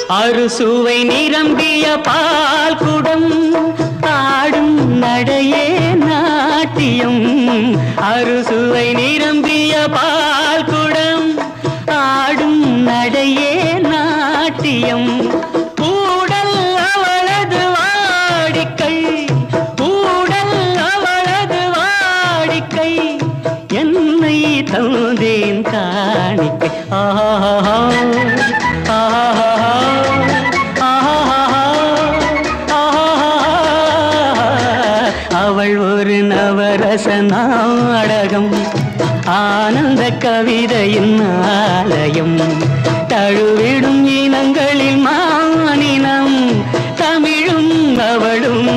அறுசுவை நிரம்பிய பால் குடம் ஆடும் நடையே நாட்டியம். அறுசுவை நிரம்பிய பால் குடம் ஆடும் நடையே நாட்டியம். ஊடல் அவளது வாடிக்கை, ஊடல் அவளது வாடிக்கை, என்னை தந்தேன் காணிக்கை. ஆஹா அவள் ஒரு நவரச நாடகம், ஆனந்த கவிதையின் ஆலயம். தழுவிடும் இனங்களில் மானினம், தமிழும் அவளும்